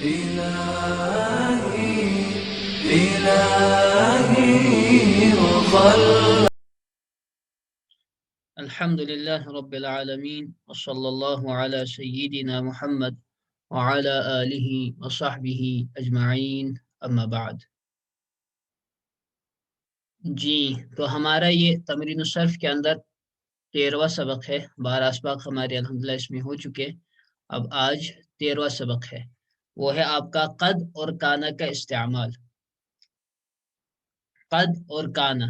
إلهي إلهي وخلق. الحمد لله رب العالمين وصلى الله على سيدنا محمد وعلى آله وصحبه أجمعين أما بعد. جی تو ہمارا یہ تمرین الصرف کے اندر 13واں سبق ہے. 12 اسباق ہمارے الحمدللہ اس میں ہو چکے. اب آج 13واں سبق ہے، وہ ہے آپ کا قد اور کانا کا استعمال. قد اور کانا.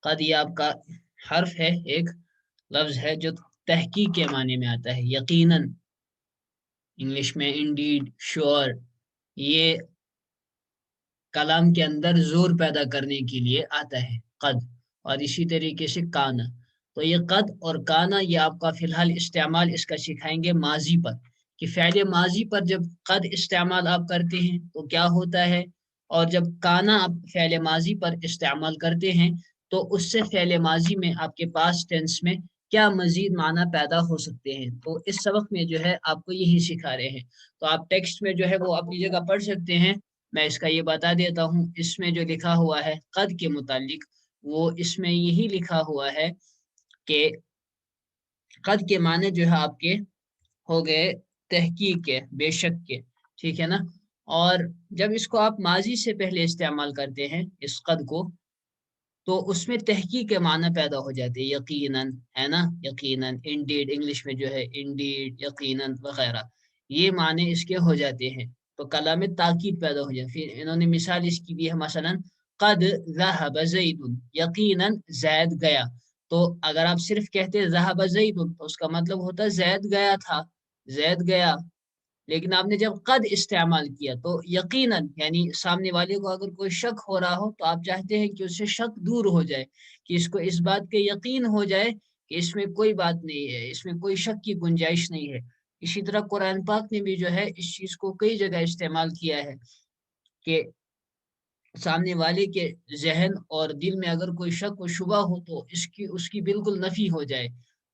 قد یہ آپ کا حرف ہے، ایک لفظ ہے جو تحقیق کے معنی میں آتا ہے، یقیناً. انگلش میں انڈیڈ، شور. یہ کلام کے اندر زور پیدا کرنے کے لیے آتا ہے قد. اور اسی طریقے سے کانا. تو یہ قد اور کانا یہ آپ کا فی الحال استعمال اس کا سکھائیں گے ماضی پر، کہ فعل ماضی پر جب قد استعمال آپ کرتے ہیں تو کیا ہوتا ہے، اور جب کانا آپ فعل ماضی پر استعمال کرتے ہیں تو اس سے فعل ماضی میں آپ کے پاس ٹینس میں کیا مزید معنی پیدا ہو سکتے ہیں. تو اس سبق میں جو ہے آپ کو یہی سکھا رہے ہیں. تو آپ ٹیکسٹ میں جو ہے وہ اپنی جگہ پڑھ سکتے ہیں. میں اس کا یہ بتا دیتا ہوں، اس میں جو لکھا ہوا ہے قد کے متعلق، وہ اس میں یہی لکھا ہوا ہے کہ قد کے معنی جو ہے آپ کے ہو گئے تحقیق کے، بے شک کے. ٹھیک ہے نا. اور جب اس کو آپ ماضی سے پہلے استعمال کرتے ہیں اس قد کو، تو اس میں تحقیق کے معنی پیدا ہو جاتے ہیں، یقیناً، ہے نا. یقیناً، انڈیڈ انگلش میں جو ہے انڈیڈ، یقیناً وغیرہ، یہ معنی اس کے ہو جاتے ہیں. تو کلام میں تاکید پیدا ہو جائے. پھر انہوں نے مثال اس کی دی ہے، مثلا قد ذهب زید، یقیناً زید گیا. تو اگر آپ صرف کہتے ذهب زید تو اس کا مطلب ہوتا زید گیا تھا، زید گیا. لیکن آپ نے جب قد استعمال کیا تو یقیناً، یعنی سامنے والے کو اگر کوئی شک ہو رہا ہو تو آپ چاہتے ہیں کہ اس سے شک دور ہو جائے، کہ اس کو اس بات کے یقین ہو جائے کہ اس میں کوئی بات نہیں ہے، اس میں کوئی شک کی گنجائش نہیں ہے. اسی طرح قرآن پاک نے بھی جو ہے اس چیز کو کئی جگہ استعمال کیا ہے کہ سامنے والے کے ذہن اور دل میں اگر کوئی شک و شبہ ہو تو اس کی بالکل نفی ہو جائے.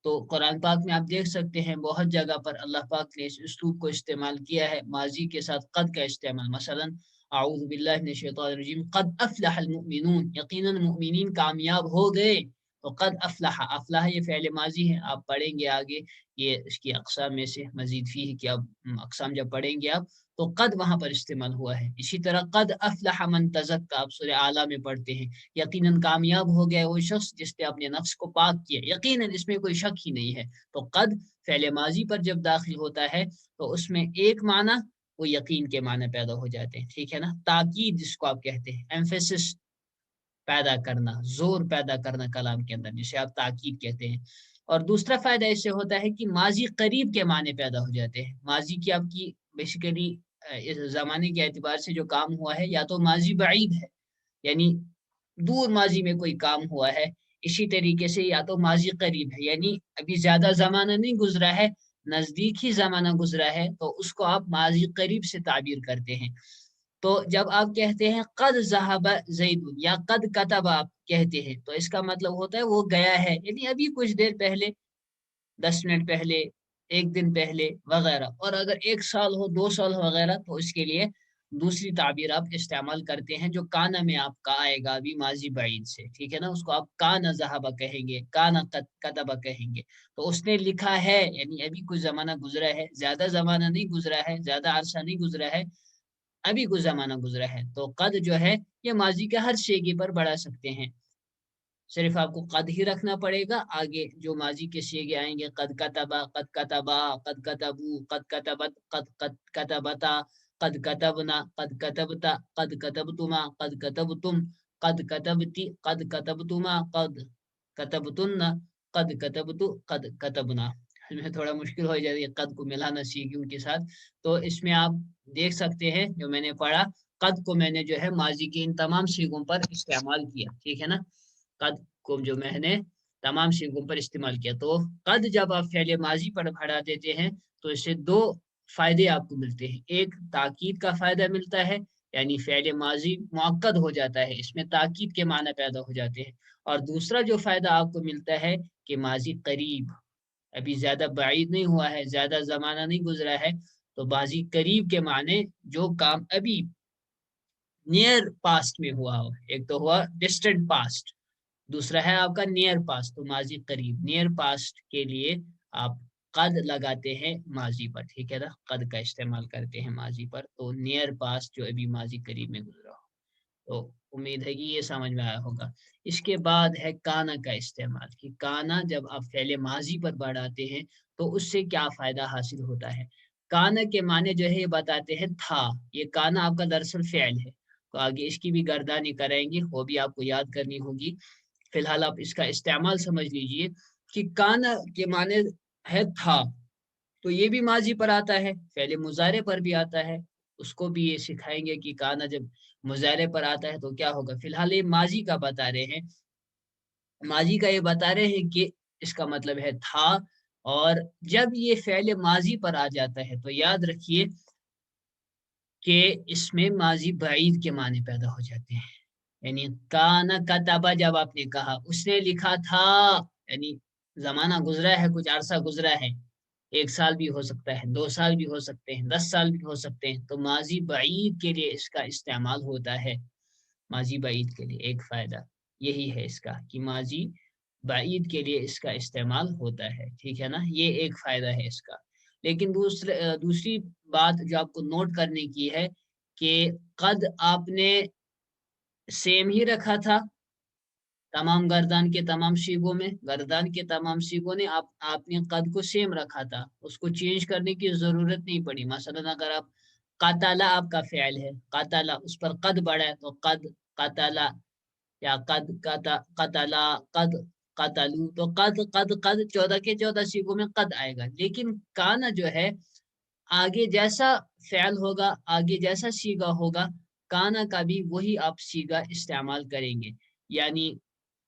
تو قرآن پاک میں آپ دیکھ سکتے ہیں بہت جگہ پر اللہ پاک نے اس اسلوب کو استعمال کیا ہے، ماضی کے ساتھ قد کا استعمال. مثلا اعوذ باللہ من الشیطان الرجیم قد افلح المؤمنون، یقیناً مؤمنین کامیاب ہو گئے. تو قد افلح، افلح یہ فعل ماضی ہے. آپ پڑھیں گے آگے یہ اس کی اقسام میں سے مزید فیہ کہ اب اقسام جب پڑھیں گے آپ تو قد وہاں پر استعمال ہوا ہے. اسی طرح قد افلح من تزکا آپ سورہ اعلیٰ میں پڑھتے ہیں، یقیناً کامیاب ہو گیا وہ شخص جس نے اپنے نفس کو پاک کیا. یقیناً اس میں کوئی شک ہی نہیں ہے. تو قد فعل ماضی پر جب داخل ہوتا ہے تو اس میں ایک معنی وہ یقین کے معنی پیدا ہو جاتے ہیں. ٹھیک ہے نا. تاکید جس کو آپ کہتے ہیں، ایمفیسس پیدا کرنا، زور پیدا کرنا کلام کے اندر، جسے آپ تاکید کہتے ہیں. اور دوسرا فائدہ اس سے ہوتا ہے کہ ماضی قریب کے معنی پیدا ہو جاتے ہیں. ماضی کی آپ کی بیسیکلی اس زمانے کے اعتبار سے جو کام ہوا ہے یا تو ماضی بعید ہے، یعنی دور ماضی میں کوئی کام ہوا ہے. اسی طریقے سے یا تو ماضی قریب ہے، یعنی ابھی زیادہ زمانہ نہیں گزرا ہے، نزدیک ہی زمانہ گزرا ہے، تو اس کو آپ ماضی قریب سے تعبیر کرتے ہیں. تو جب آپ کہتے ہیں قد ذهب زید یا قد کتب آپ کہتے ہیں تو اس کا مطلب ہوتا ہے وہ گیا ہے، یعنی ابھی کچھ دیر پہلے، 10 منٹ پہلے، ایک دن پہلے وغیرہ. اور اگر 1 سال ہو، 2 سال ہو وغیرہ تو اس کے لیے دوسری تعبیر آپ استعمال کرتے ہیں جو کانا میں آپ کا آئے گا ابھی ماضی بعید سے. ٹھیک ہے نا. اس کو آپ کانا ذهب کہیں گے، کانا کتب کہیں گے. تو اس نے لکھا ہے، یعنی ابھی کچھ زمانہ گزرا ہے، زیادہ زمانہ نہیں گزرا ہے، زیادہ عرصہ نہیں گزرا ہے، ابھی کچھ زمانہ گزرا ہے. تو قد جو ہے یہ ماضی کے ہر شیگے پر بڑھا سکتے ہیں. صرف آپ کو قد ہی رکھنا پڑے گا، آگے جو ماضی کے شیگے آئیں گے قد کتبا، قد کتبا، قد کتبو، قد کتبت، قد کتبتا، قد کتبنا، قد کتبتا، قد کتبتما، قد کتبتم، قد کتبتی، قد کتبتما، قد کتبتن، قد کتبتو، قد کتبنا. میں تھوڑا مشکل ہو جاتی ہے قد کو ملانا سیگوں کے ساتھ. تو اس میں آپ دیکھ سکتے ہیں جو میں نے پڑھا، قد کو میں نے جو ہے ماضی کے ان تمام سیگوں پر استعمال کیا. ٹھیک ہے نا. قد کو جو میں نے تمام سیگوں پر استعمال کیا. تو قد جب آپ فعل ماضی پر بڑھا دیتے ہیں تو اس سے دو فائدے آپ کو ملتے ہیں. ایک تاکید کا فائدہ ملتا ہے، یعنی فعل ماضی مؤکد ہو جاتا ہے، اس میں تاکید کے معنی پیدا ہو جاتے ہیں. اور دوسرا جو فائدہ آپ کو ملتا ہے کہ ماضی قریب، ابھی زیادہ بعید نہیں ہوا ہے، زیادہ زمانہ نہیں گزرا ہے، तो माजी करीब के माने जो काम अभी नियर पास्ट में हुआ हो, एक तो हुआ डिस्टेंट पास्ट, दूसरा है आपका नियर पास्ट, तो माजी करीब, नियर पास्ट के लिए आप कद लगाते हैं माजी पर, ठीक है ना, कद का इस्तेमाल करते हैं माजी पर, तो नियर पास्ट जो अभी माजी करीब में गुजरा हो। तो उम्मीद है कि ये समझ में आया होगा। इसके बाद है काना का इस्तेमाल, कि काना जब आप फ़ेल माजी पर बढ़ाते हैं तो उससे क्या फ़ायदा हासिल होता है। काना के माने जो है ये बताते हैं था, ये काना आपका दरअसल फ़ेल है, तो आगे इसकी भी गर्दानी कराएंगे, वो भी आपको याद करनी होगी। फिलहाल आप इसका इस्तेमाल समझ लीजिए कि काना के माने है था, तो ये भी माजी पर आता है, फ़ेल मुज़ारे पर भी आता है, उसको भी ये सिखाएंगे कि काना जब मुज़ारे पर आता है तो क्या होगा। फिलहाल ये माजी का बता रहे हैं, माजी का ये बता रहे हैं कि इसका मतलब है था, और जब ये फ़ेल माजी पर आ जाता है तो याद रखिए कि इसमें माजी बईद के माने पैदा हो जाते हैं। यानी काना कतबा जब आपने कहा, उसने लिखा था, यानी ज़माना गुज़रा है, कुछ अरसा गुज़रा है, 1 साल भी हो सकता है, 2 साल भी हो सकते हैं, 10 साल भी हो सकते हैं, तो माज़ी बईद के लिए इसका इस्तेमाल होता है। माज़ी बईद के लिए एक फ़ायदा यही है इसका कि माज़ी बईद के लिए इसका इस्तेमाल होता है, ठीक है ना? ये एक फ़ायदा है इसका। लेकिन दूसरी बात जो आपको नोट करने की है कि कद आपने सेम ही रखा था तमाम गर्दान के तमाम सीगों में, गर्दान के तमाम सीगों ने आपने कद को सेम रखा था, उसको चेंज करने की ज़रूरत नहीं पड़ी। मसलन अगर आप कतला आपका फ़िअल है, कतला उस पर कद बढ़ा है तो कद कतला, या कद कतला, कद कतलू, तो कद कद कद 14 के 14 सीगों में कद आएगा। लेकिन काना जो है, आगे जैसा फ़िअल होगा, आगे जैसा सीगा होगा, काना का भी वही आप सीगा इस्तेमाल करेंगे। यानी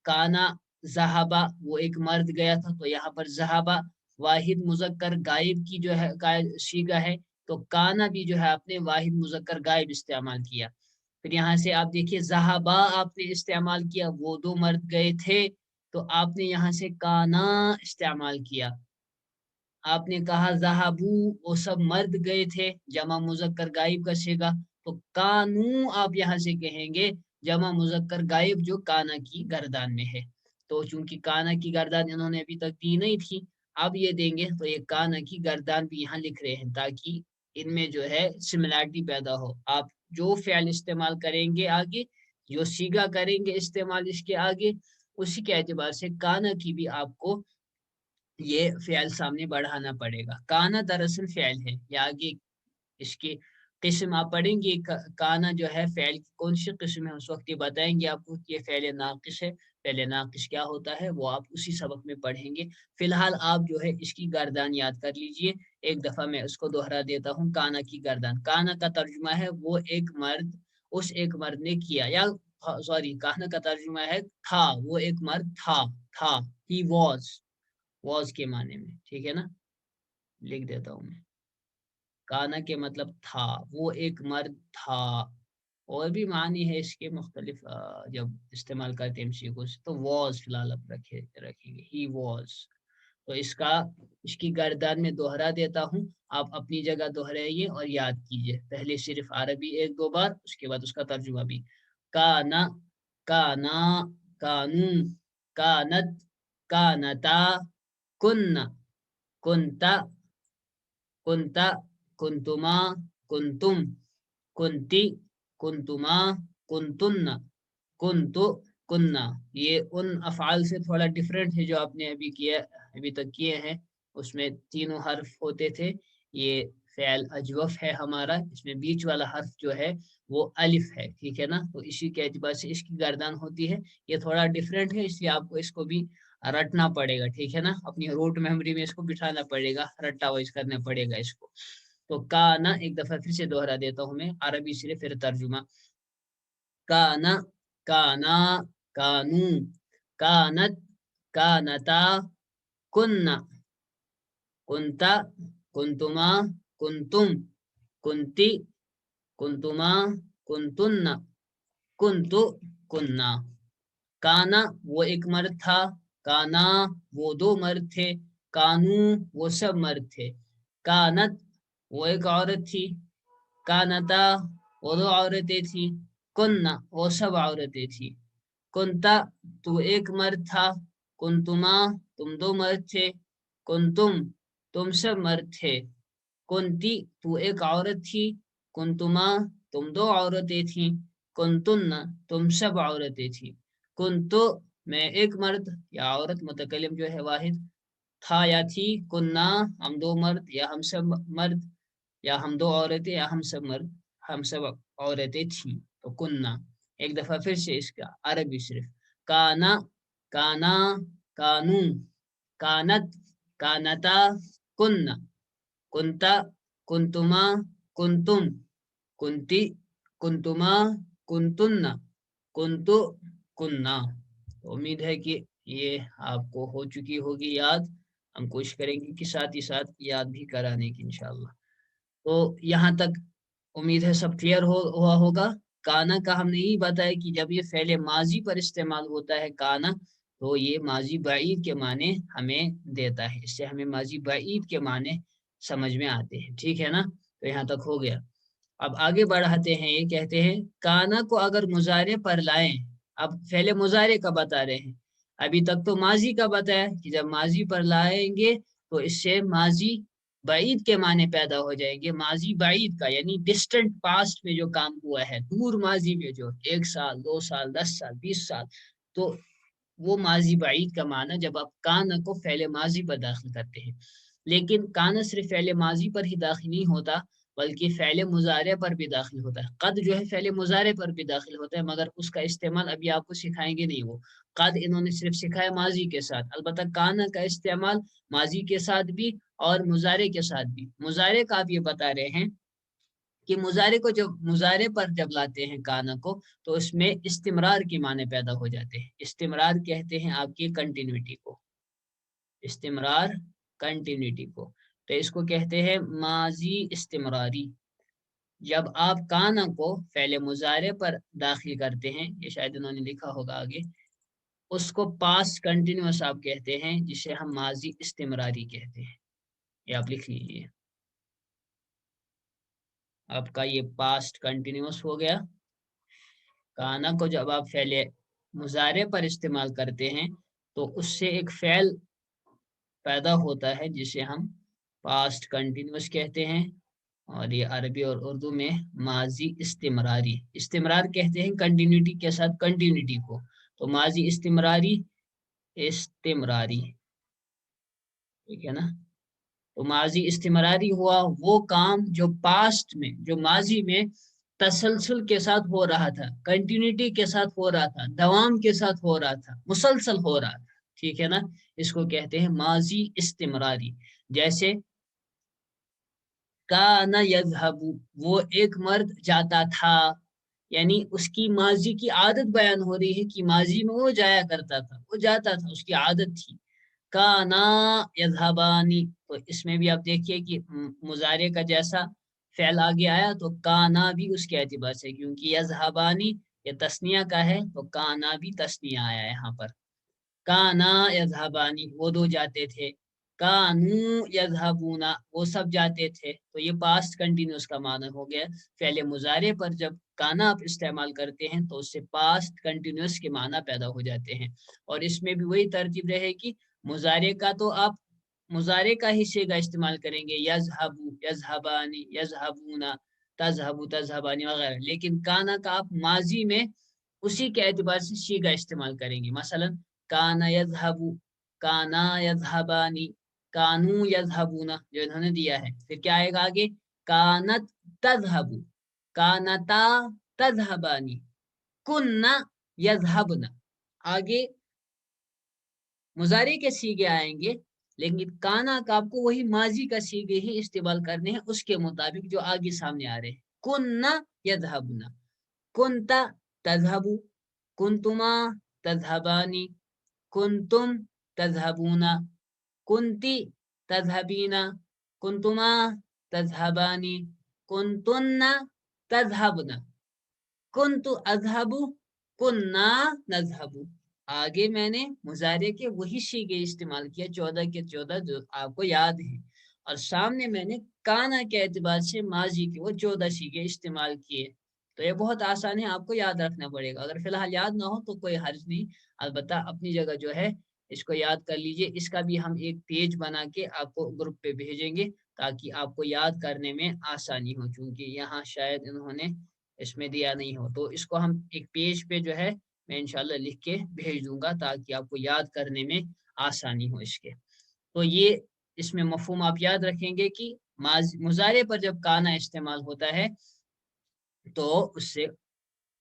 काना ज़हाबा, वो एक मर्द गया था, तो यहाँ पर ज़हाबा वाहिद मुज़क्कर गायब की जो है सीगा है, तो काना भी जो है आपने वाहिद मुज़क्कर गायब इस्तेमाल किया। फिर यहाँ से आप देखिए ज़हाबा आपने इस्तेमाल किया, वो 2 मर्द गए थे, तो आपने यहाँ से काना इस्तेमाल किया। आपने कहा ज़हाबू, वो सब मर्द गए थे, जमा मुज़क्कर गायब का सीगा, तो कानू आप यहाँ से कहेंगे जमा मुज़क्कर गायब जो काना की गर्दान में है। तो चूँकि काना की गर्दान इन्होंने अभी तक दी नहीं थी, अब ये देंगे, तो ये काना की गर्दान भी यहाँ लिख रहे हैं ताकि इनमें जो है सिमिलैरिटी पैदा हो। आप जो फ़िअल इस्तेमाल करेंगे आगे, जो सीगा करेंगे इस्तेमाल इसके आगे, उसी के एतबार से काना की भी आपको ये फ़िअल सामने बढ़ाना पड़ेगा। काना दरअसल फ़िअल है, या आगे इसकी किस्म आप पढ़ेंगे, काना जो है फ़िअल की कौन-सी किस्म है, उस वक़्त ये बताएँगे आपको कि ये फ़िअल नाक़िस है। फ़िअल नाक़िस क्या होता है, वो आप उसी सबक में पढ़ेंगे। फ़िलहाल आप जो है इसकी गर्दान याद कर लीजिए। एक दफ़ा मैं उसको दोहरा देता हूँ, काना की गर्दान। काना का तर्जुमा है वो एक मर्द, उस एक मर्द ने किया, या सॉरी, काना का तर्जुमा है था, वो एक मर्द था। ही वाज़ के माने में, ठीक है ना? लिख देता हूँ मैं। काना के मतलब था, वो एक मर्द था। और भी मानी है इसके मुख्तलिफ, जब इस्तेमाल करते हैं एमसीक्यू से, तो वाज़ फिलहाल अब रखेंगे, ही वाज़। तो इसकी गर्दन में दोहरा देता हूँ, आप अपनी जगह दोहराइए और याद कीजिए। पहले सिर्फ अरबी 1-2 बार, उसके बाद उसका तर्जुमा भी। काना, काना, कानू, कानत, कानता, कुन्ना, कुन्ता, कुन्ता, कुन्तुमा, कुन्तुम, कुन्ती, कुन्तुमा, कुन्तुन्ना, कुन्तु, कुन्ना। ये उन अफ़आल से थोड़ा डिफरेंट है जो आपने अभी तक किए हैं। उसमें तीनों हर्फ होते थे। ये फ़िअल अजवफ़ है हमारा, इसमें बीच वाला हर्फ जो है वो अलिफ है, ठीक है ना? तो इसी के एतबार से इसकी गर्दन होती है। ये थोड़ा डिफरेंट है, इसलिए आपको इसको भी रटना पड़ेगा, ठीक है ना? अपनी रूट मेमोरी में इसको बिठाना पड़ेगा, रट्टा वाइज़ करना पड़ेगा इसको। तो काना एक दफ़ा फिर से दोहरा देता हूँ मैं, अरबी से फिर तर्जुमा। काना, काना, कानू, कानत, कानता, कुन्ना, कुन्ता, कुन्तुमा, कुन्तुम, कुन्ती, कुन्तुमा, कुन्तुन्ना, कुन्तु, कुन्ना। काना वो एक मर्द था, काना वो 2 मर्द थे, कानू वो सब मर्द थे, कानत वो एक औरत थी। कानता, वो दो औरतें थी। कुन्ना, वो सब औरतें थी। कुंता, तू एक मर्द था। कुंतुमा, तुम दो मर्द थे। कुंतुम, तुम सब मर्द थे। कुंती, तू एक औरत थी। कुंतुमा, तुम दो औरतें थी। कुंतुन्ना, तुम सब औरतें थी। कुंतु, मैं एक मर्द या औरत, मुतकल्लिम जो है वाहिद, था या थी। कुन्ना, हम दो मर्द या हम सब मर्द, या हम दो औरतें या हम सब मर्द, हम सब औरतें थी। तो कुन्ना, एक दफा फिर से इसका अरबी सिर्फ। काना, काना, कानू, कानत, कानता, कुन्ना, कुंता, कुंतुमा, कुंतुम, कुंती, कुंतुमा, कुंतुन्ना, कुंतु, कुन्ना। तो उम्मीद है कि ये आपको हो चुकी होगी याद। हम कोशिश करेंगे कि साथ ही साथ याद भी कराने की इंशाल्लाह। तो यहाँ तक उम्मीद है सब क्लियर हुआ होगा। काना का हमने यही बताया कि जब ये फेले माजी पर इस्तेमाल होता है काना, तो ये माजी बाईद के माने हमें देता है। इससे हमें माजी बाईद के माने समझ में आते हैं। ठीक है ना? तो यहाँ तक हो गया। अब आगे बढ़ाते हैं। ये कहते हैं काना को अगर मुजारे पर लाएं। अब फेले मुजारे का बता रहे हैं। अभी तक तो माजी का बताया कि जब माजी पर लाएंगे तो इससे माजी बाईद के माने पैदा हो जाएंगे। माजी बाईद का यानी डिस्टेंट पास्ट में जो काम हुआ है, दूर माजी में जो 1 साल 2 साल 10 साल 20 साल, तो वो माजी बाईद का माना जब आप काना को फेले माजी पर दाखिल करते हैं। लेकिन काना सिर्फ फेले माजी पर ही दाखिल नहीं होता, बल्कि फेले मुजारे पर भी दाखिल होता है। कद जो है फेले मुजारे पर भी दाखिल होता है, मगर उसका इस्तेमाल अभी आपको सिखाएंगे नहीं। वो कद इन्होंने सिर्फ सिखाया माजी के साथ। अलबत्ता काना का इस्तेमाल माजी के साथ भी और मुजारे के साथ भी। मुजारे का आप ये बता रहे हैं कि मुजारे को जब मुजारे पर जब लाते हैं काना को, तो उसमें इस्तिमरार के माने पैदा हो जाते हैं। इस्तिमरार कहते हैं आपकी कंटिन्यूटी को। इस्तिमरार, कंटिन्यूटी को। तो इसको कहते हैं माजी इस्तिमरारी। जब आप काना को फेले मुजारे पर दाखिल करते हैं, ये शायद उन्होंने लिखा होगा आगे, उसको पास्ट कंटिन्यूअस आप कहते हैं, जिसे हम माजी इस्तिमरारी कहते हैं। ये आप लिख लीजिए। आपका ये पास्ट कंटिन्यूअस हो गया। काना को जब आप फेले मुजारे पर इस्तेमाल करते हैं, तो उससे एक फेल पैदा होता है जिसे हम पास्ट कंटिन्यूअस कहते हैं। और ये अरबी और उर्दू में माजी इस्तिमरारी। इस्तिमरार कहते हैं कंटिन्यूटी के साथ कंटिन्यूटी को। तो माजी इस्तिमरारी, इस्तिमरारी। ठीक है ना? तो माजी इस्तिमरारी हुआ वो काम जो पास्ट में, जो माजी में तसलसल के साथ हो रहा था, कंटिन्यूटी के साथ हो रहा था, दवाम के साथ हो रहा था, मुसलसल हो रहा था। ठीक है ना? इसको कहते हैं माजी इस्तिमरारी। जैसे काना यज़हबु, वो एक मर्द जाता था, यानी उसकी माजी की आदत बयान हो रही है कि माजी में वो जाया करता था, वो जाता था, उसकी आदत थी। काना यज़हबानी, तो इसमें भी आप देखिए कि मुजारे का जैसा फेल आगे आया, तो काना भी उसके एतबार से, क्योंकि यज़हबानी ये तस्निया का है, तो काना भी तस्निया आया है यहाँ पर। काना यज़हबानी, वो दो जाते थे। कानू यज़हबूना, वो सब जाते थे। तो ये पास्ट कंटिन्यूस का माना हो गया। फेले मुजारे पर जब काना आप इस्तेमाल करते हैं, तो उससे पास्ट कंटिन्यूस के माना पैदा हो जाते हैं। और इसमें भी वही तरतीब रहेगी। मुजारे का तो आप मुजारे का हिस्से का इस्तेमाल करेंगे, यज़हबू, यज़हबानी, यज़हबूना, तज़हबू, तज़हबानी वगैरह। लेकिन काना का आप माजी में उसी के एतबार से शी का इस्तेमाल करेंगे। मसलन काना यज़हबू, काना यज़हबानी, कानू यज़हबूना, जो इन्होंने दिया है। फिर क्या आएगा आगे? कानत तज़हबू, कानता तज़हबानी, कुन्ना यज़हबना। आगे मुजारे के सीगे आएंगे, लेकिन काना का आपको वही माजी का सीगे ही इस्तेमाल करने हैं, उसके मुताबिक जो आगे सामने आ रहे हैं। कुन्ना यज़हबना, कुंता तज़हबू, कुंतुमा तज़हबानी, कुंतुम तज़हबूना, कुंती तज़हबीना, कुंतुमा तज़हबानी, कुंतुन्ना तज़हबना, कुंतु अज़हबु, कुन्ना नज़हबु। आगे मैंने मुजारे के वही सीगे इस्तेमाल किया, 14 के 14 जो आपको याद है। और सामने मैंने काना के एतबार से माजी के वो 14 सीगे इस्तेमाल किए। तो ये बहुत आसान है, आपको याद रखना पड़ेगा। अगर फिलहाल याद ना हो तो कोई हर्ज नहीं, अलबत्ता अपनी जगह जो है इसको याद कर लीजिए। इसका भी हम एक पेज बना के आपको ग्रुप पे भेजेंगे ताकि आपको याद करने में आसानी हो, क्योंकि यहाँ शायद इन्होंने इसमें दिया नहीं हो। तो इसको हम एक पेज पे जो है मैं इंशाल्लाह लिख के भेज दूंगा ताकि आपको याद करने में आसानी हो इसके। तो ये इसमें मफहूम आप याद रखेंगे कि मुजारे पर जब काना इस्तेमाल होता है तो उससे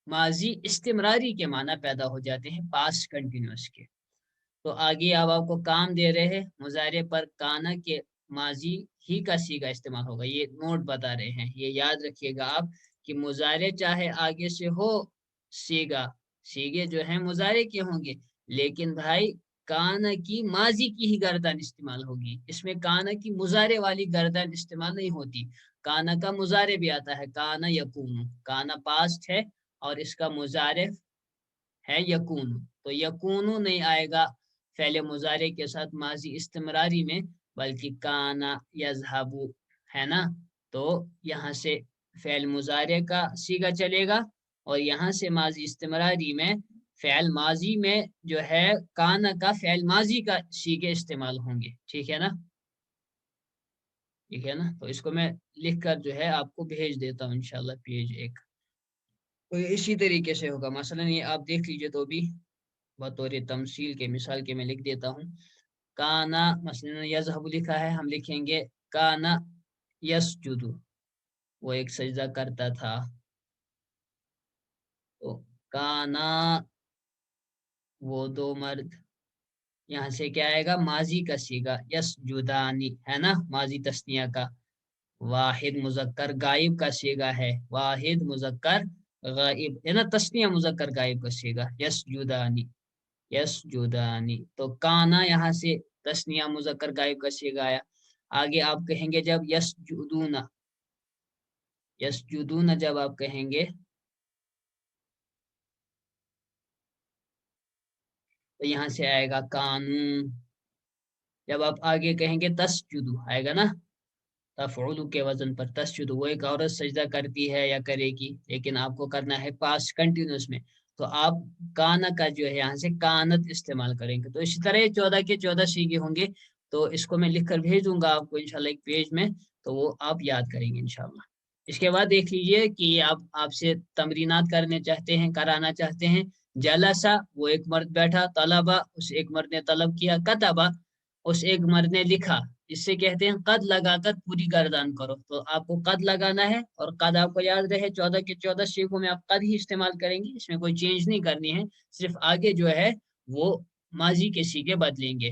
माजी इस्तिमरारी के माना पैदा हो जाते हैं, पास्ट कंटिन्यूस के। तो आगे अब आपको काम दे रहे हैं, मुजारे पर काना के माजी ही का सीगा इस्तेमाल होगा। ये नोट बता रहे हैं, ये याद रखिएगा आप कि मुजारे चाहे आगे से हो सीगा, सीगे जो है मुजारे के होंगे, लेकिन भाई काना की माजी की ही गर्दन इस्तेमाल होगी। इसमें काना की मुजारे वाली गर्दन इस्तेमाल नहीं होती। काना का मुजारे भी आता है, काना यकून, काना पास्ट है और इसका मुजारे है यकून, तो यकून नहीं आएगा फेले मुजारे के साथ माजी इस्तिमरारी में, बल्कि काना यज़हबु है ना। तो यहाँ से फेल मुजारे का सीगा चलेगा और यहाँ से माजी इस्तिमरारी में फेल माजी में जो है काना का फेल माजी का सीगे इस्तेमाल होंगे। ठीक है ना, ठीक है ना। तो इसको मैं लिख कर जो है आपको भेज देता हूँ इंशाल्लाह पेज एक। तो ये इसी तरीके से होगा, मसलन ये आप देख लीजिए तो भी बतौर तमसील के, मिसाल के मैं लिख देता हूँ। काना मसलन यज़हबु लिखा है, हम लिखेंगे काना यसजुदु, वो एक सजदा करता था। तो काना वो दो मर्द, यहाँ से क्या आएगा माजी का सीगा यसजुदानी है ना, माजी तस्निया का। वाहिद मुजक्कर गायब का सीगा है, वाहिद मुजक्कर गायब है ना, तस्निया मुजक्कर गायब का सीगा यसजुदानी, यसजुदानी। तो काना यहाँ से तस्निया मुजक्कर गायब का सीगा आया। आगे आप कहेंगे जब यसजुदूना, यसजुदूना जब आप कहेंगे तो यहाँ से आएगा कानून। जब आप आगे कहेंगे तसजुदू आएगा ना, तफउलु के वजन पर तसजुदू, वो एक औरत सजदा करती है या करेगी, लेकिन आपको करना है पास्ट कंटिन्यूस में, तो आप काना का जो है यहाँ से कानत इस्तेमाल करेंगे। तो इसी तरह 14 के 14 सीगे होंगे। तो इसको मैं लिख कर भेज दूंगा आपको इंशाल्लाह एक पेज में, तो वो आप याद करेंगे इंशाल्लाह। इसके बाद देख लीजिए कि आप आपसे तमरीनात करने चाहते हैं, कराना चाहते हैं। जलसा वो एक मर्द बैठा, तलबा उस एक मर्द ने तलब किया, कतबा उस एक मर्द ने लिखा। इससे कहते हैं कद लगाकर पूरी गर्दान करो। तो आपको कद लगाना है और कद आपको याद रहे 14 के 14 सीखों में आप कद ही इस्तेमाल करेंगे, इसमें कोई चेंज नहीं करनी है, सिर्फ आगे जो है वो माजी के सीखे बदलेंगे।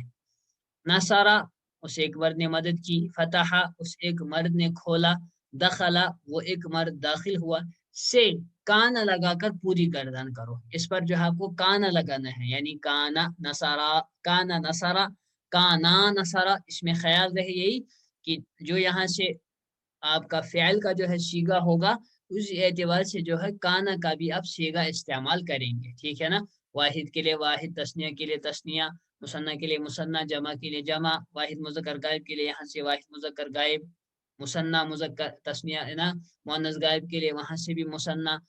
नसारा उस एक मर्द ने मदद की, फतहा उस एक मर्द ने खोला, दखला वो एक मर्द दाखिल हुआ। से काना लगाकर पूरी गर्दन करो। इस पर जो है आपको काना लगाना है, यानी काना नसारा, काना नसारा, काना नसारा। इसमें ख्याल रहे यही कि जो यहाँ से आपका फ़ियल का जो है सीगा होगा, उस एतबार से जो है काना का भी आप सीगा इस्तेमाल करेंगे। ठीक है ना, वाहिद के लिए वाहिद, तस्निया के लिए तस्निया, मुसन्ना के लिए मुसन्ना, जमा के लिए जमा, वाहिद मुज़क्कर गायब के लिए यहाँ से वाहिद मुज़क्कर गायब, मुसन्ना मुज़क्कर तस्निया है ना, मुअन्नस गायब के लिए वहां से भी मुसन्ना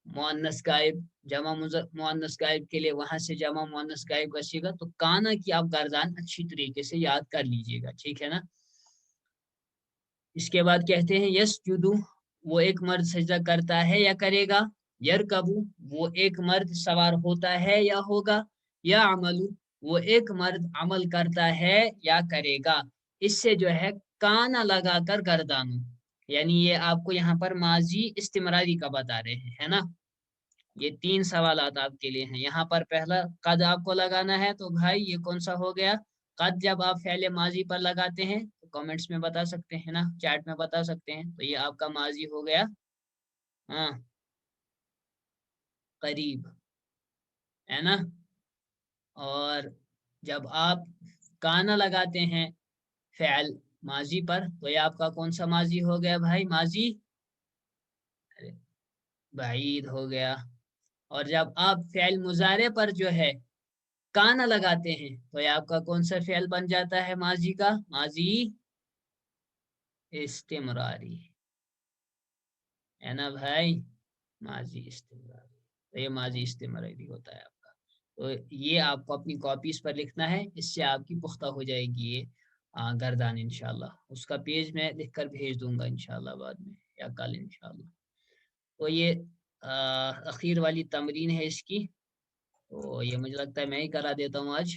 मुअन्नस गायब, जमा मुअन्नस गायब के लिए वहां से जमा मुअन्नस गायब का सीगा। तो काना की आप गर्दान अच्छी तरीके से याद कर लीजिएगा। ठीक है ना। इसके बाद कहते हैं यसजुदु वो एक मर्द सजदा करता है या करेगा, यरकबु वो एक मर्द सवार होता है या होगा, या अमलु वो एक मर्द अमल करता है या करेगा। इससे जो है काना लगाकर गर्दानो, यानी ये आपको यहाँ पर माजी इस्तिमरारी का बता रहे हैं, है ना। ये 3 सवालात आपके लिए हैं। यहाँ पर पहला कद आपको लगाना है, तो भाई ये कौन सा हो गया, कद जब आप फेले माजी पर लगाते हैं तो कमेंट्स में बता सकते हैं ना, चैट में बता सकते हैं। तो ये आपका माजी हो गया, हाँ करीब, है ना। और जब आप काना लगाते हैं फेल माजी पर, तो ये आपका कौन सा माजी हो गया भाई, माजी अरे, बाईद हो गया। और जब आप फेल मुजारे पर जो है काना लगाते हैं, तो ये आपका कौन सा फेल बन जाता है माजी का, माजी इस्तिमरारी है ना भाई, माजी इस्तिमरारी, तो ये माजी इस्तिमरारी होता है आपका। तो ये आपको अपनी कॉपीज पर लिखना है, इससे आपकी पुख्ता हो जाएगी ये गर्दान इंशाल्लाह। उसका पेज मैं लिख कर भेज दूंगा इंशाल्लाह बाद में या कल इंशाल्लाह। तो ये अखीर वाली तमरीन है इसकी, तो ये मुझे लगता है मैं ही करा देता हूँ आज।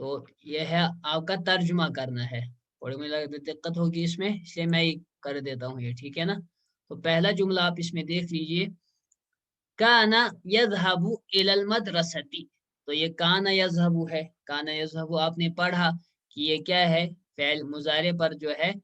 तो ये है आपका तर्जुमा करना है, थोड़ी मुझे लगता है दिक्कत होगी इसमें, इसलिए मैं ही कर देता हूँ ये, ठीक है ना। तो पहला जुमला आप इसमें देख लीजिए, काना यज़हबु इलल मदरसती। तो ये काना यज़हबु है, काना यज़हबु आपने पढ़ा कि ये क्या है, फेल मुजारे पर जो है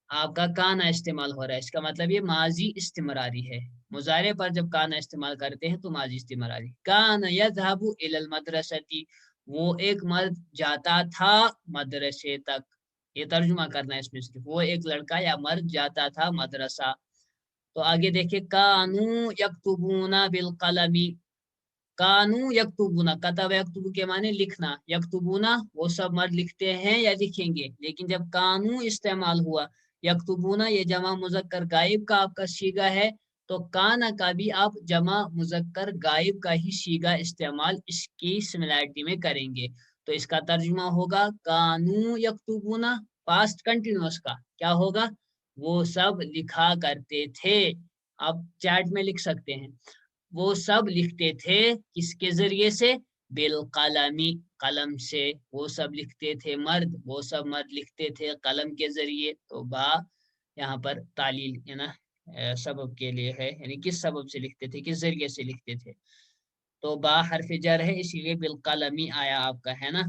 आपका काना इस्तेमाल हो रहा है, इसका मतलब ये माजी इस्तिमरारी है। मुजारे पर जब काना इस्तेमाल करते हैं तो माजी इस्तिमरारी। काना यज़हबु इलल मदरसती, वो एक मर्द जाता था मदरसे तक। ये तर्जुमा करना है इसमें सिर्फ, वो एक लड़का या मर्द जाता था मदरसा। तो आगे देखिए, कानू यक्तुबूना बिल कलमी। कानू यक्तुबूना, कतब यक्तुबू के माने लिखना, यक्तुबूना वो सब मर्द लिखते हैं या लिखेंगे, लेकिन जब कानू इस्तेमाल हुआ, यक्तुबूना ये जमा मुजक्कर गायब का आपका सीगा है, तो काना का भी आप जमा मुजक्कर गायब का ही सीगा इस्तेमाल इसकी सिमिलैरिटी में करेंगे। तो इसका तर्जुमा होगा कानू यक्तुबूना, पास्ट कंटिन्यूअस का क्या होगा, वो सब लिखा करते थे। आप चैट में लिख सकते हैं, वो सब लिखते थे किसके जरिए से, बिल कलमी, कलम से। वो सब लिखते थे मर्द, वो सब मर्द लिखते थे कलम के जरिए। तो बा यहाँ पर तालील है ना, सबब के लिए है, यानी किस सबब से लिखते थे, किस जरिए से लिखते थे। तो बा हर्फ जर है, इसीलिए बिल कलमी आया आपका, है ना,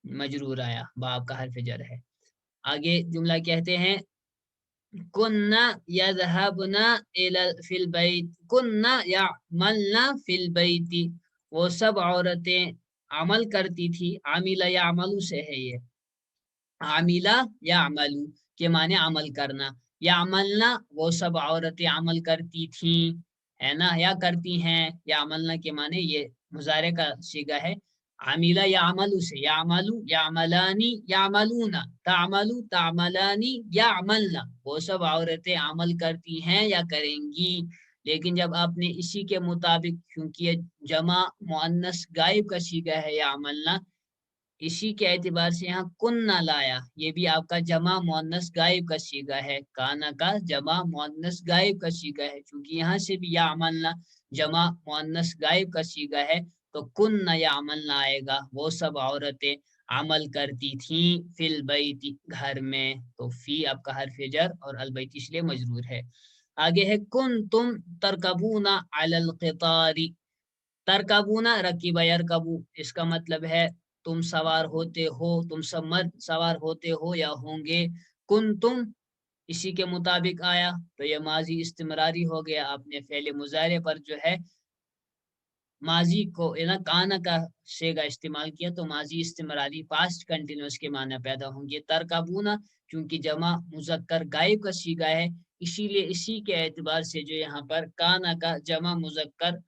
मजरूर आया, बा आपका हर्फ जर है। आगे जुमला कहते हैं, कुन्ना यज़हबना फिल बैत, कुन्ना यामलना फिल बैती, वो सब औरतें अमल करती थी। आमिला या अमलू से है ये, आमिला या अमलू के माने अमल करना, या अमलना वो सब औरतें अमल करती थी, है ना, या करती हैं, या अमलना के माने ये मुजारे का सीगा है। आमिला या अमलू से, या अमलू या अमलानी या अमलूना, तामलू तामलानी या अमलना, वो सब औरतें अमल करती हैं या करेंगी। लेकिन जब आपने इसी के मुताबिक, क्योंकि ये जमा मुअन्नस गायब का सीगा है या अमलना, इसी के एतबार से यहाँ कुन्ना लाया, ये भी आपका जमा मुअन्नस गायब का सीगा है, काना का जमा मुअन्नस गायब का सीगा है। क्योंकि यहाँ से भी या अमलना जमा मुअन्नस गायब का सीगा है, तो कुन्ना या अमलना आएगा, वो सब औरतें अमल करती थी फिल बैती, घर में। तो फी आपका हर्फ जर और अल बैत इसलिए मजरूर है। आगे है, कुन तुम तरकबूना अलल क़ितारी। तरकबूना रकीब यरकबू, इसका मतलब है तुम सवार होते हो, तुम सब मर्द सवार होते हो या होंगे। कुन तुम इसी के मुताबिक आया, तो ये माजी इस्तिमरारी हो गया। आपने फेले मुजारे पर जो है माजी को ना काना का शेगा इस्तेमाल किया, तो माजी इस्तिमरारी पास्ट कंटिन्यूस के माना पैदा होंगे। तरकबूना क्योंकि जमा मुजक्कर गायब का सीगा है, इसीलिए इसी के एतबार से जो यहाँ पर काना का जमा मुजक्कर,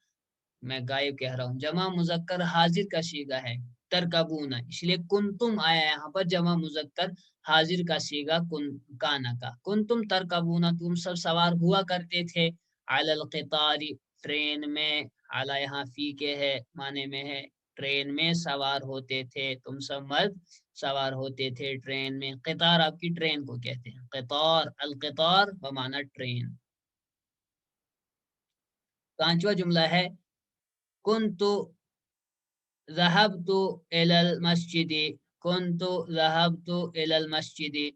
मैं गायब कह रहा हूँ, जमा मुजक्कर हाजिर का सीगा है तरकबूना, इसलिए कुंतुम आया यहाँ पर जमा मुजक्कर हाजिर का सीगा कुन, काना का। कुंतुम तरकबूना, तुम सब सवार हुआ करते थे, अलल क़ितारी ट्रेन में, आला यहाँ फी के है माने में है, ट्रेन में सवार होते थे, तुम सब मर्द सवार होते थे ट्रेन में। क़ितार आपकी ट्रेन को कहते हैं, क़ितार अल क़ितार बमाना ट्रेन। पांचवा जुमला है, कुन्तु ज़हबतु इलल मस्जिदी, कुन्तु ज़हबतु इलल मस्जिदी,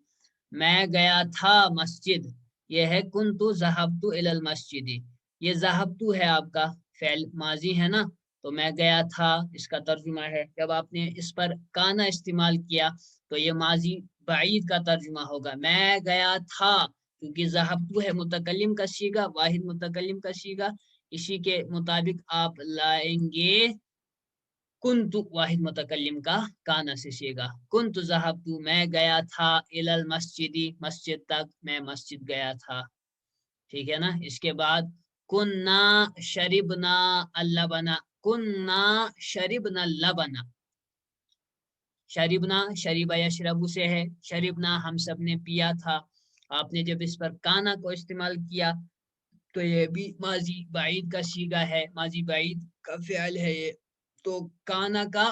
मैं गया था मस्जिद। ये है कुन्तु ज़हबतु इलल मस्जिदी, ये ज़हबतु है आपका फेल माजी है ना, तो मैं गया था इसका तर्जुमा है। जब आपने इस पर काना इस्तेमाल किया तो ये माजी बाईद का तर्जुमा होगा, मैं गया था, क्योंकि ज़हबतु है मुतकल्लिम का सीगा, वाहिद मुतकल्लिम का सीगा, इसी के मुताबिक आप लाएंगे कुन्तु वाहिद मुतकल्लिम का काना से सीगा। कुन्तु ज़हबतु मैं गया था, इलल मस्जिदी मस्जिद तक, मैं मस्जिद गया था, ठीक है ना। इसके बाद कुन्ना शरिबना अल्लबना, कुन्ना शरिबना लबना, शरिबना शरीबा यशरबु से है, शरिबना हम सब ने पिया था, آپ نے جب اس پر کانا کو استعمال کیا تو یہ بھی ماضی بعید کا صیغہ ہے، ماضی بعید کا فعل ہے یہ، تو کانا کا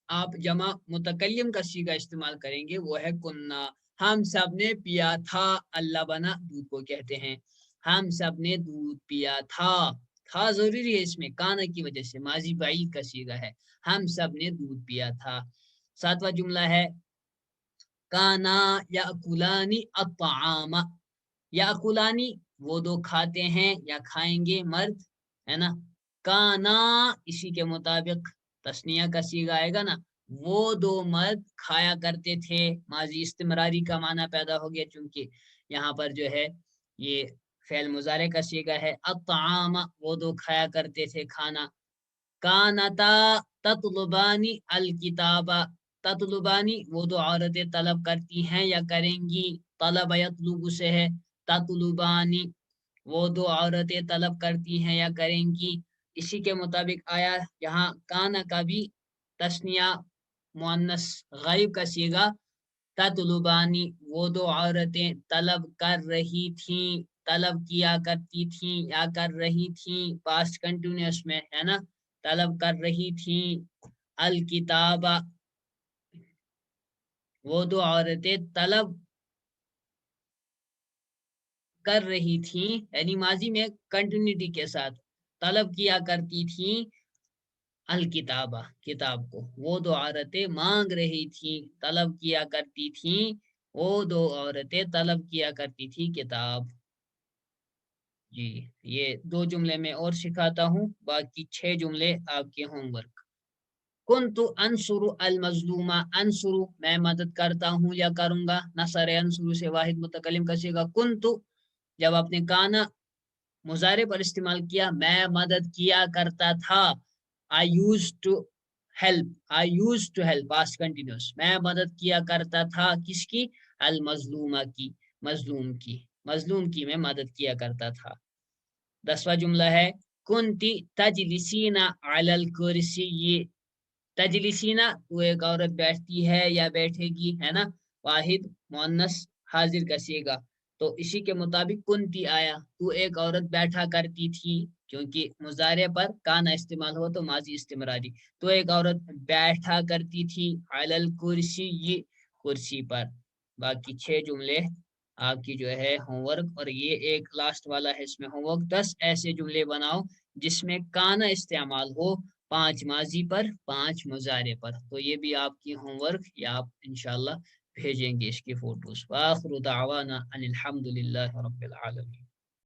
آپ جمع متکلم کا صیغہ استعمال کریں گے، وہ ہے کننا، ہم سب نے پیا تھا، اللہ بنا دودھ کو کہتے ہیں، ہم سب نے دودھ پیا تھا ضروری ہے اس میں کانا کی وجہ سے، ماضی بعید کا صیغہ ہے، ہم سب نے دودھ پیا تھا۔ ساتواں جملہ ہے کانا یاکلانی الطعام، یاکلانی وہ دو کھاتے ہیں یا کھائیں گے مرد، ہے نا، کانا اسی کے مطابق تسنیہ کا صیغہ آئے گا نا، وہ دو مرد کھایا کرتے تھے، ماضی استمراری کا معنی پیدا ہو گیا چونکہ یہاں پر جو ہے یہ فعل مضارع کا صیغہ ہے، الطعام وہ دو کھایا کرتے تھے کھانا، کانتا تطلبانی الکتابہ، تطلبانی وہ دو عورتیں طلب کرتی ہیں یا کریں گی، طلب یطلب سے ہے، تطلبانی وہ دو عورتیں طلب کرتی ہیں یا کریں گی، اسی کے مطابق آیا یہاں کانا کا بھی تسنیہ مؤنث غائب کا صیغہ، تطلبانی وہ دو عورتیں طلب کر رہی تھیں، طلب کیا کرتی تھیں یا کر رہی تھیں، پاسٹ کنٹینیوس میں ہے نا، طلب کر رہی تھیں، الکتابہ وہ دو عورتیں طلب کر رہی تھیں، یعنی ماضی میں کنٹینیوٹی کے ساتھ طلب کیا کرتی تھیں، الکتابہ کتاب کو، وہ دو عورتیں مانگ رہی تھیں، طلب کیا کرتی تھیں، وہ دو عورتیں طلب کیا کرتی تھی کتاب۔ جی یہ دو جملے میں اور سکھاتا ہوں، باقی 6 جملے آپ کے ہوم ورک۔ کنت انصر المظلومہ، انصر میں مدد کرتا ہوں یا کروں گا، نصر انصر سے واحد متکلم کا صیغہ کنت، جب آپ نے کانا مضارع پر استعمال کیا، میں مدد کیا کرتا تھا، I used to help، I used to help past continuous، میں مدد کیا کرتا تھا کس کی، المظلومہ کی، مظلوم کی میں مدد کیا کرتا تھا۔ 10واں جملہ ہے کنتی تجلسین علی الکرسی، تجلسینا تو ایک عورت بیٹھتی ہے یا بیٹھے گی، ہے نا، واحد مؤنث حاضر کا صیغہ، تو اسی کے مطابق کنتی آیا، تو ایک عورت بیٹھا کرتی تھی، کیونکہ مضارع پر کانا استعمال ہوا تو ماضی استمراری، تو ایک عورت بیٹھا کرتی تھی، علی الکرسی یہ کرسی پر۔ باقی 6 جملے آپ کی جو ہے ہوم ورک، اور یہ ایک لاسٹ والا ہے اس میں ہوم ورک، 10 ایسے جملے بناؤ جس میں کانا استعمال ہو، 5 ماضی پر 5 مضارع پر، تو یہ بھی آپ کی ہوم ورک، یا آپ انشاءاللہ بھیجیں گے اس کی فوٹوز۔ وآخر دعوانا ان الحمد للہ رب العالمین۔